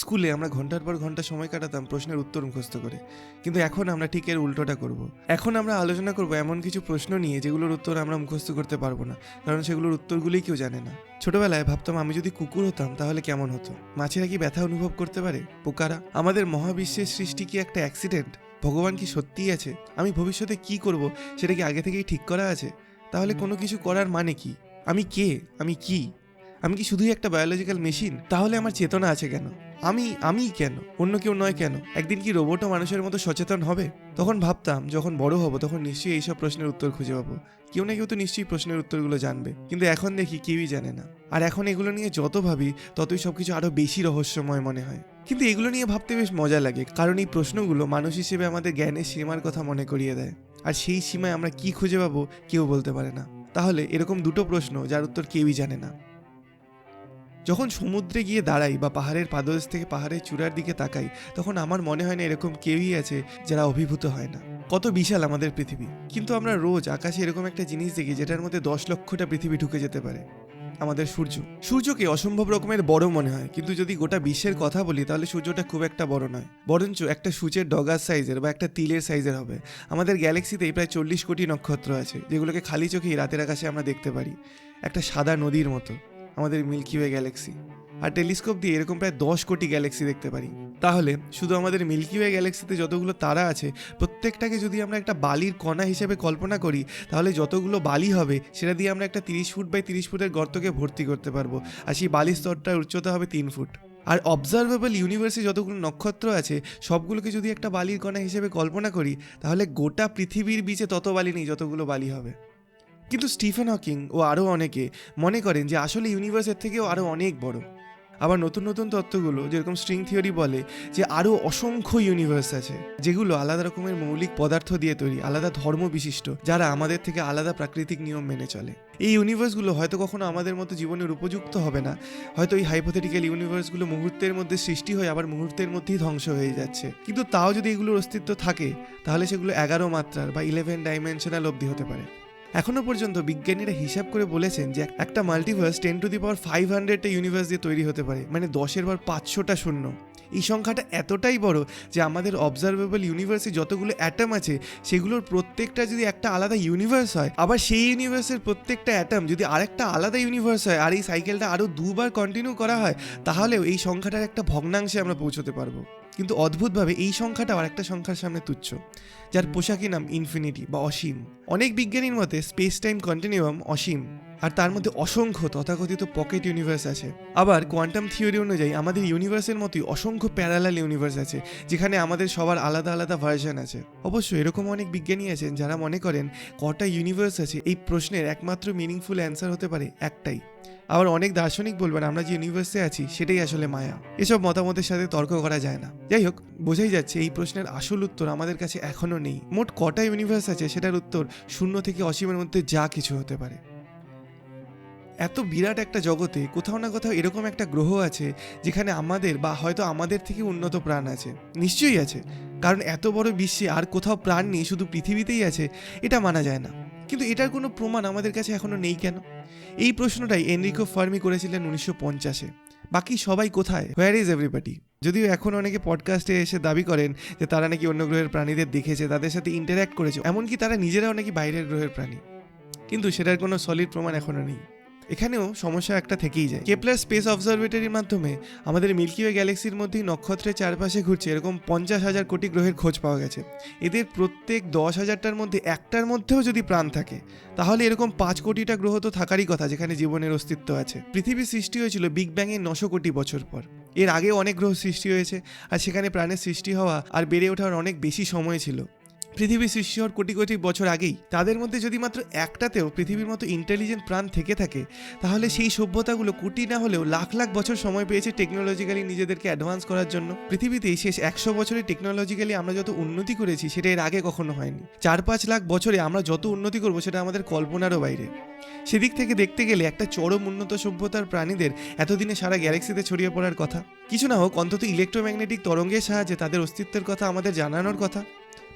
স্কুলে আমরা ঘন্টার পর ঘন্টা সময় কাটাতাম প্রশ্নের উত্তর মুখস্থ করে, কিন্তু এখন আমরা ঠিক এর উল্টোটা করব। এখন আমরা আলোচনা করব এমন কিছু প্রশ্ন নিয়ে যেগুলোর উত্তর আমরা মুখস্থ করতে পারবো না, কারণ সেগুলোর উত্তরগুলোই কেউ জানে না। ছোটবেলায় ভাবতাম আমি যদি কুকুর হতাম তাহলে কেমন হতো। মাছেরা কি ব্যথা অনুভব করতে পারে? পোকারা? আমাদের মহাবিশ্বের সৃষ্টি কি একটা অ্যাক্সিডেন্ট? ভগবান কি সত্যিই আছে? আমি ভবিষ্যতে কি করব সেটা কি আগে থেকেই ঠিক করা আছে? তাহলে কোনো কিছু করার মানে কি? আমি কে? আমি কি? আমি কি শুধুই একটা বায়োলজিক্যাল মেশিন? তাহলে আমার চেতনা আছে কেন? আমি কেন? অন্য কেউ নয় কেন? একদিন কি রোবটও মানুষের মতো সচেতন হবে? তখন ভাবতাম যখন বড় হব তখন নিশ্চয়ই এইসব প্রশ্নের উত্তর খুঁজে পাবো। কেউ না কেউ তো নিশ্চয়ই প্রশ্নের উত্তরগুলো জানবে, কিন্তু এখন দেখি কেউই জানে না। আর এখন এগুলো নিয়ে যত ভাবি ততই সবকিছু আরো বেশি রহস্যময় মনে হয়। কিন্তু এগুলো নিয়ে ভাবতে বেশ মজা লাগে, কারণ এই প্রশ্নগুলো মানুষ হিসেবে আমাদের জ্ঞানের সীমার কথা মনে করিয়ে দেয়। আর সেই সীমায় আমরা কি খুঁজে পাবো কেউ বলতে পারে না। তাহলে এরকম দুটো প্রশ্ন যার উত্তর কেউই জানে না। যখন সমুদ্রে গিয়ে দাঁড়াই বা পাহাড়ের পাদদেশ থেকে পাহাড়ের চূড়ার দিকে তাকাই, তখন আমার মনে হয় না এরকম কেউই আছে যারা অভিভূত হয় না। কত বিশাল আমাদের পৃথিবী, কিন্তু আমরা রোজ আকাশে এরকম একটা জিনিস দেখি যেটার মধ্যে 10 লক্ষটা পৃথিবী ঢুকে যেতে পারে। আমাদের সূর্যকে অসম্ভব রকমের বড় মনে হয়, কিন্তু যদি গোটা বিশ্বের কথা বলি তাহলে সূর্যটা খুব একটা বড় নয়, বরঞ্চ একটা সূচের ডগার সাইজের বা একটা তিলের সাইজের হবে। আমাদের গ্যালাক্সিতেই প্রায় 40 কোটি নক্ষত্র আছে, যেগুলোকে খালি চোখেই রাতের আকাশে আমরা দেখতে পারি, একটা সাদা নদীর মতো আমাদের মিল্কি ওয়ে গ্যালাক্সি। আর টেলিস্কোপ দিয়ে এরকম প্রায় 10 কোটি গ্যালাক্সি দেখতে পারি। তাহলে শুধু আমাদের মিল্কি ওয়ে গ্যালাক্সিতে যতগুলো তারা আছে প্রত্যেকটাকে যদি আমরা একটা বালির কণা হিসেবে কল্পনা করি, তাহলে যতগুলো বালি হবে সেটা দিয়ে আমরা একটা 30 ফুট বাই 30 ফুটের গর্তকে ভর্তি করতে পারবো, আর সেই বালির স্তরটার উচ্চতা হবে 3 ফুট। আর অবজারভেবল ইউনিভার্সে যতগুলো নক্ষত্র আছে সবগুলোকে যদি একটা বালির কণা হিসেবে কল্পনা করি, তাহলে গোটা পৃথিবীর বিচে তত বালি নেই যতগুলো বালি হবে। কিন্তু স্টিফেন হকিং ও আরও অনেকে মনে করেন যে আসলে ইউনিভার্সের থেকেও আরও অনেক বড়। আবার নতুন নতুন তত্ত্বগুলো যেরকম স্ট্রিং থিওরি বলে যে আরও অসংখ্য ইউনিভার্স আছে, যেগুলো আলাদা রকমের মৌলিক পদার্থ দিয়ে তৈরি, আলাদা ধর্ম বিশিষ্ট, যারা আমাদের থেকে আলাদা প্রাকৃতিক নিয়ম মেনে চলে। এই ইউনিভার্সগুলো হয়তো কখনো আমাদের মতো জীবনের উপযুক্ত হবে না, হয়তো এই হাইপোথেটিক্যাল ইউনিভার্সগুলো মুহূর্তের মধ্যে সৃষ্টি হয়ে আবার মুহূর্তের মধ্যেই ধ্বংস হয়ে যাচ্ছে, কিন্তু তাও যদি এগুলোর অস্তিত্ব থাকে তাহলে সেগুলো 11 মাত্রার বা 11 ডাইমেনশনাল অবধি হতে পারে। এখনো পর্যন্ত বিজ্ঞানীরা হিসাব করে বলেছেন যে একটা মাল্টিভার্স 10⁵ ইউনিভার্স দিয়ে তৈরি হতে পারে, মানে 10 এর পর 500টা শূন্য। এই সংখ্যাটা এতটাই বড় যে আমাদের অবজারভেবল ইউনিভার্সে যতগুলো অ্যাটম আছে সেগুলোর প্রত্যেকটা যদি একটা আলাদা ইউনিভার্স হয়, আবার সেই ইউনিভার্সের প্রত্যেকটা অ্যাটম যদি আরেকটা আলাদা ইউনিভার্স হয়, আর এই সাইকেলটা আরও 2বার কন্টিনিউ করা হয়, তাহলেও এই সংখ্যাটার একটা ভগ্নাংশে আমরা পৌঁছতে পারবো। কিন্তু অদ্ভুতভাবে এই সংখ্যাটা আরেকটা সংখ্যার সামনে তুচ্ছ, যার পোশাকি নাম ইনফিনিটি বা অসীম। অনেক বিজ্ঞানীর মতে স্পেস টাইম কন্টিনিউয়াম অসীম, আর তার মধ্যে অসংখ্য তথাকথিত পকেট ইউনিভার্স আছে। আবার কোয়ান্টাম থিওরি অনুযায়ী আমাদের ইউনিভার্সের মতোই অসংখ্য প্যারালাল ইউনিভার্স আছে, যেখানে আমাদের সবার আলাদা আলাদা ভার্সন আছে। অবশ্য এরকম অনেক বিজ্ঞানী আছেন যারা মনে করেন কটা ইউনিভার্স আছে এই প্রশ্নের একমাত্র মিনিংফুল অ্যান্সার হতে পারে একটাই। আবার অনেক দার্শনিক বলবেন আমরা যে ইউনিভার্সে আছি সেটাই আসলে মায়া। এসব মতামতের সাথে তর্ক করা যায় না। যাই হোক, বোঝাই যাচ্ছে এই প্রশ্নের আসল উত্তর আমাদের কাছে এখনো নেই। মোট কটা ইউনিভার্স আছে সেটার উত্তর 0 থেকে অসীমের মধ্যে যা কিছু হতে পারে। এত বিরাট একটা জগতে কোথাও না কোথাও এরকম একটা গ্রহ আছে যেখানে আমাদের বা হয়তো আমাদের থেকে উন্নত প্রাণ আছে। নিশ্চয়ই আছে, কারণ এত বড় বিশ্বে আর কোথাও প্রাণ নেই, শুধু পৃথিবীতেই আছে, এটা মানা যায় না। কিন্তু এটার কোনো প্রমাণ আমাদের কাছে এখনো নেই কেন? এই প্রশ্নটাই এনরিকো ফার্মি করেছিলেন 1950-এ। বাকি সবাই কোথায়? Where is everybody? যদিও এখন অনেকে পডকাস্টে এসে দাবি করেন যে তারা নাকি অন্য গ্রহের প্রাণীদের দেখেছে, তাদের সাথে ইন্টারঅ্যাক্ট করেছে, এমনকি তারা নিজেরাও নাকি বাইরের গ্রহের প্রাণী, কিন্তু সেটার কোনো সলিড প্রমাণ এখনো নেই। এখানেও সমস্যা একটা থেকেই যায়। কেপলার স্পেস অবজারভেটরির মাধ্যমে আমাদের মিল্কি ওয়ে গ্যালাক্সির মধ্যেই নক্ষত্রের চারপাশে ঘুরছে এরকম 50,000 কোটি গ্রহের খোঁজ পাওয়া গেছে। এদের প্রত্যেক 10,000টার মধ্যে একটার মধ্যেও যদি প্রাণ থাকে, তাহলে এরকম 5 কোটিটা গ্রহ তো থাকারই কথা যেখানে জীবনের অস্তিত্ব আছে। পৃথিবীর সৃষ্টি হয়েছিল বিগ ব্যাং এর 900 কোটি বছর পর। এর আগে অনেক গ্রহ সৃষ্টি হয়েছে, আর সেখানে প্রাণের সৃষ্টি হওয়া আর বেড়ে ওঠার অনেক বেশি সময় ছিল। পৃথিবীর সৃষ্টি হওয়ার কোটি কোটি বছর আগেই তাদের মধ্যে যদি মাত্র একটাতেও পৃথিবীর মতো ইন্টেলিজেন্ট প্রাণ থেকে থাকে, তাহলে সেই সভ্যতাগুলো কোটি না হলেও লাখ লাখ বছর সময় পেয়েছে টেকনোলজিক্যালি নিজেদেরকে অ্যাডভান্স করার জন্য। পৃথিবীতে শেষ 100 বছরে টেকনোলজিক্যালি আমরা যত উন্নতি করেছি সেটা এর আগে কখনো হয়নি। 4-5 লাখ বছরে আমরা যত উন্নতি করবো সেটা আমাদের কল্পনারও বাইরে। সেদিক থেকে দেখতে গেলে একটা চরম উন্নত সভ্যতার প্রাণীদের এতদিনে সারা গ্যালাক্সিতে ছড়িয়ে পড়ার কথা। কিছু না হোক, অন্তত ইলেকট্রোম্যাগনেটিক তরঙ্গের সাহায্যে তাদের অস্তিত্বের কথা আমাদের জানানোর কথা,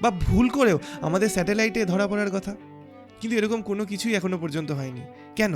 বা ভুল করেও আমাদের স্যাটেলাইটে ধরা পড়ার কথা। কিন্তু এরকম কোনো কিছুই এখনো পর্যন্ত হয়নি। কেন?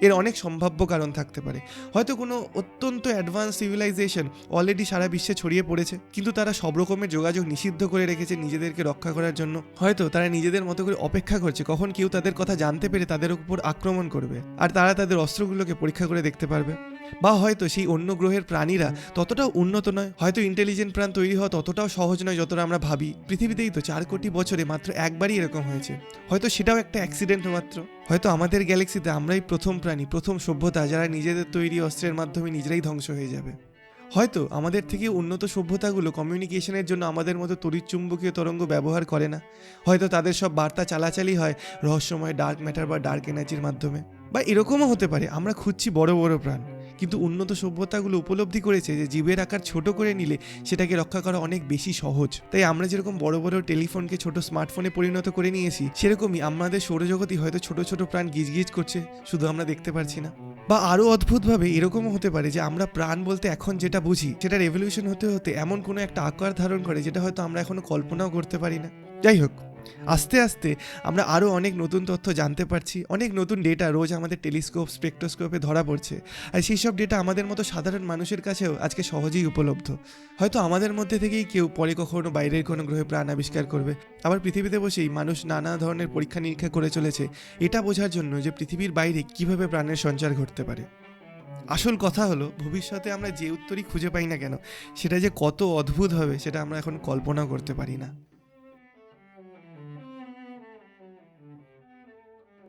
এর অনেক সম্ভাব্য কারণ থাকতে পারে। হয়তো কোনো অত্যন্ত অ্যাডভান্স সিভিলাইজেশন অলরেডি সারা বিশ্বে ছড়িয়ে পড়েছে, কিন্তু তারা সব রকমের যোগাযোগ নিষিদ্ধ করে রেখেছে নিজেদেরকে রক্ষা করার জন্য। হয়তো তারা নিজেদের মতো করে অপেক্ষা করছে কখন কেউ তাদের কথা জানতে পেরে তাদের উপর আক্রমণ করবে, আর তারা তাদের অস্ত্রগুলোকে পরীক্ষা করে দেখতে পারবে। বা হয়তো সেই অন্য গ্রহের প্রাণীরা ততটাও উন্নত নয়, হয়তো ইন্টেলিজেন্ট প্রাণ তৈরি হওয়া ততটাও সহজ নয় যতটা আমরা ভাবি। পৃথিবীতেই তো 4 কোটি বছরে মাত্র একবারই এরকম হয়েছে, হয়তো সেটাও একটা অ্যাক্সিডেন্ট মাত্র। হয়তো আমাদের গ্যালাক্সিতে আমরাই প্রথম প্রাণী, প্রথম সভ্যতা যারা নিজেদের তৈরি অস্ত্রের মাধ্যমে নিজেরাই ধ্বংস হয়ে যাবে। হয়তো আমাদের থেকে উন্নত সভ্যতাগুলো কমিউনিকেশনের জন্য আমাদের মতো তড়িৎচুম্বকীয় তরঙ্গ ব্যবহার করে না। হয়তো তাদের সব বার্তা চালাচালি হয় রহস্যময় ডার্ক ম্যাটার বা ডার্ক এনার্জির মাধ্যমে। বা এরকমও হতে পারে আমরা খুঁজছি বড় বড় প্রাণ, কিন্তু উন্নত সভ্যতাগুলো উপলব্ধি করেছে যে জীবের আকার ছোট করে নিলে সেটাকে রক্ষা করা অনেক বেশি সহজ। তাই আমরা যেরকম বড় বড় টেলিফোনকে ছোট স্মার্টফোনে পরিণত করে নিয়েছি, সেরকমই আমাদের সৌরজগতই হয়তো ছোট ছোট প্রাণ গিজগিজ করছে, শুধু আমরা দেখতে পারছি না। বা আরও অদ্ভুতভাবে এরকমও হতে পারে যে আমরা প্রাণ বলতে এখন যেটা বুঝি সেটার এভলিউশন হতে হতে এমন কোনো একটা আকার ধারণ করে যেটা হয়তো আমরা এখনো কল্পনাও করতে পারি না। যাই হোক, আস্তে আস্তে আমরা আরও অনেক নতুন তথ্য জানতে পারছি, অনেক নতুন ডেটা রোজ আমাদের টেলিস্কোপ স্পেকট্রোস্কোপে ধরা পড়ছে, আর সেই সব ডেটা আমাদের মতো সাধারণ মানুষের কাছেও আজকে সহজেই উপলব্ধ। হয়তো আমাদের মধ্যে থেকেই কেউ পরে কখনো বাইরের কোনো গ্রহে প্রাণ আবিষ্কার করবে। আবার পৃথিবীতে বসেই মানুষ নানা ধরনের পরীক্ষা নিরীক্ষা করে চলেছে এটা বোঝার জন্য যে পৃথিবীর বাইরে কিভাবে প্রাণের সঞ্চার ঘটতে পারে। আসল কথা হলো, ভবিষ্যতে আমরা যে উত্তরই খুঁজে পাই না কেন সেটা যে কত অদ্ভুত হবে সেটা আমরা এখন কল্পনাও করতে পারি না।